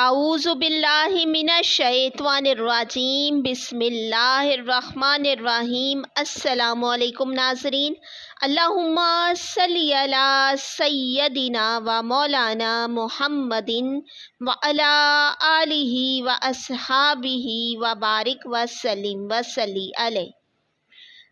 आऊज़ु बिल्लाहि मिनश शैतानिर रजीम बिस्मिल्लाहिर रहमानिर रहीम। अस्सलामु अलैकुम नाज़रीन। अल्लाहुम्मा सल्ली अला सय्यदिना व मौलाना मुहम्मदिन व अला आलिहि व अस्हाबिहि व बारिक व सल्लिम व सल्ली अलैहि।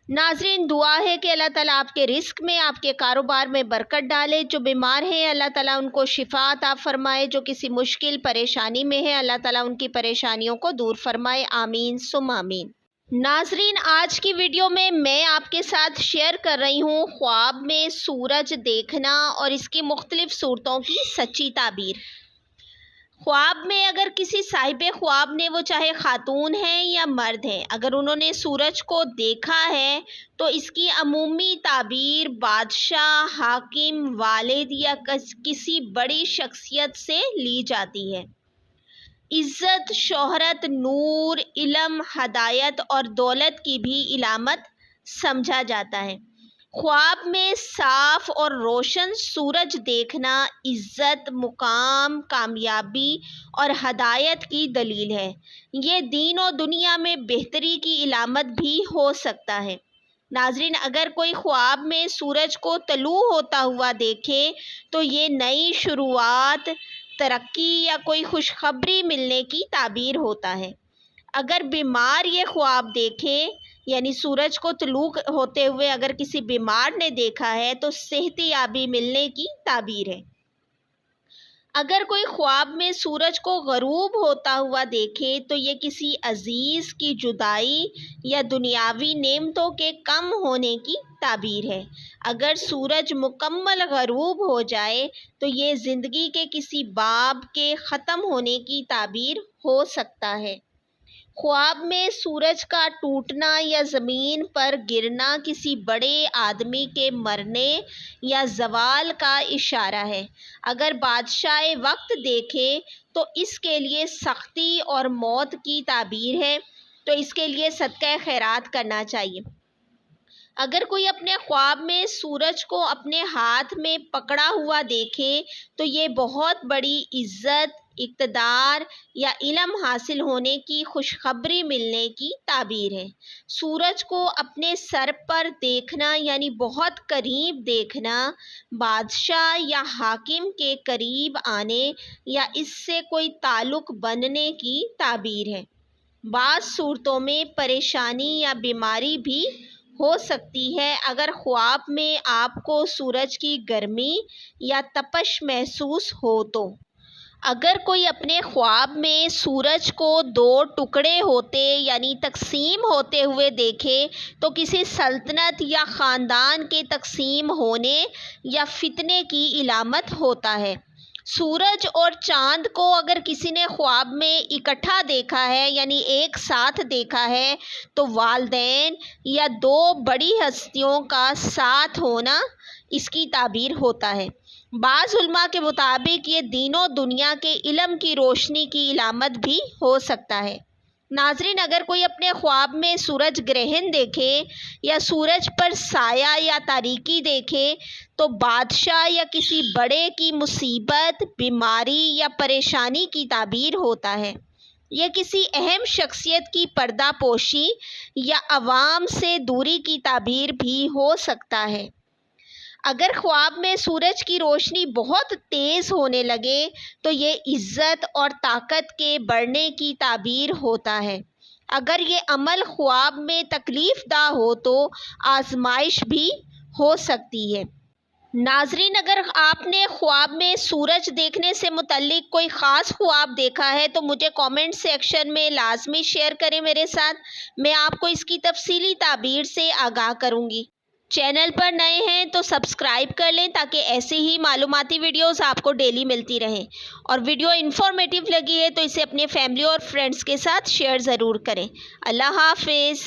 नाज़रीन, दुआ है कि अल्लाह ताला आपके रिस्क में, आपके कारोबार में बरकत डाले। जो बीमार हैं अल्लाह ताला उनको शिफा अता फरमाए। जो किसी मुश्किल परेशानी में है अल्लाह ताला उनकी परेशानियों को दूर फरमाए। आमीन सुम आमीन। नाज़रीन, आज की वीडियो में मैं आपके साथ शेयर कर रही हूँ ख्वाब में सूरज देखना और इसकी मुख्तलिफ सूरतों की सच्ची ताबीर। ख्वाब में अगर किसी साहिब ख्वाब ने, वो चाहे खातून हैं या मर्द हैं, अगर उन्होंने सूरज को देखा है तो इसकी अमूमी ताबीर बादशाह, हाकिम, वालिद या किसी बड़ी शख्सियत से ली जाती है। इज़्ज़त, शोहरत, नूर, इल्म, हदायत और दौलत की भी इलामत समझा जाता है। ख्वाब में साफ और रोशन सूरज देखना इज़्ज़त, मुकाम, कामयाबी और हदायत की दलील है। ये दीन और दुनिया में बेहतरी की इलामत भी हो सकता है। नाज़रीन, अगर कोई ख्वाब में सूरज को तलू होता हुआ देखे तो ये नई शुरुआत, तरक्की या कोई खुशखबरी मिलने की ताबीर होता है। अगर बीमार ये ख्वाब देखे, यानी सूरज को तलू होते हुए अगर किसी बीमार ने देखा है तो सेहतियाबी मिलने की ताबीर है। अगर कोई ख्वाब में सूरज को गरूब होता हुआ देखे तो ये किसी अजीज़ की जुदाई या दुनियावी नेमतों के कम होने की ताबीर है। अगर सूरज मुकम्मल गरूब हो जाए तो ये ज़िंदगी के किसी बाब के ख़त्म होने की ताबीर हो सकता है। ख्वाब में सूरज का टूटना या ज़मीन पर गिरना किसी बड़े आदमी के मरने या ज़वाल का इशारा है। अगर बादशाह वक्त देखे तो इसके लिए सख्ती और मौत की ताबीर है, तो इसके लिए सदका खैरात करना चाहिए। अगर कोई अपने ख्वाब में सूरज को अपने हाथ में पकड़ा हुआ देखे तो ये बहुत बड़ी इज़्ज़त, इक़्तिदार या इल्म हासिल होने की खुशखबरी मिलने की ताबीर है। सूरज को अपने सर पर देखना यानी बहुत करीब देखना बादशाह या हाकिम के करीब आने या इससे कोई ताल्लुक़ बनने की ताबीर है। बाज़ सूरतों में परेशानी या बीमारी भी हो सकती है। अगर ख्वाब में आपको सूरज की गर्मी या तपश महसूस हो तो। अगर कोई अपने ख्वाब में सूरज को दो टुकड़े होते यानी तकसीम होते हुए देखे तो किसी सल्तनत या ख़ानदान के तकसीम होने या फितने की इलामत होता है। सूरज और चाँद को अगर किसी ने ख्वाब में इकट्ठा देखा है यानी एक साथ देखा है तो वालिदैन या दो बड़ी हस्तियों का साथ होना इसकी ताबीर होता है। बाज़ उलमा के मुताबिक ये दीनों दुनिया के इल्म की रोशनी की इलामत भी हो सकता है। नाज़रीन, अगर कोई अपने ख्वाब में सूरज ग्रहण देखे या सूरज पर साया या तारीकी देखे तो बादशाह या किसी बड़े की मुसीबत, बीमारी या परेशानी की ताबीर होता है। यह किसी अहम शख्सियत की पर्दा पोशी या अवाम से दूरी की ताबीर भी हो सकता है। अगर ख्वाब में सूरज की रोशनी बहुत तेज़ होने लगे तो ये इज़्ज़त और ताकत के बढ़ने की ताबीर होता है। अगर ये अमल ख्वाब में तकलीफ़दा हो तो आजमाइश भी हो सकती है। नाज़रीन, अगर आपने ख्वाब में सूरज देखने से मुतल्लिक कोई ख़ास ख्वाब देखा है तो मुझे कमेंट सेक्शन में लाजमी शेयर करें मेरे साथ। मैं आपको इसकी तफसीली ताबीर से आगाह करूँगी। चैनल पर नए हैं तो सब्सक्राइब कर लें ताकि ऐसे ही मालूमाती वीडियोस आपको डेली मिलती रहें। और वीडियो इन्फॉर्मेटिव लगी है तो इसे अपने फैमिली और फ्रेंड्स के साथ शेयर ज़रूर करें। अल्लाह हाफ़िज़।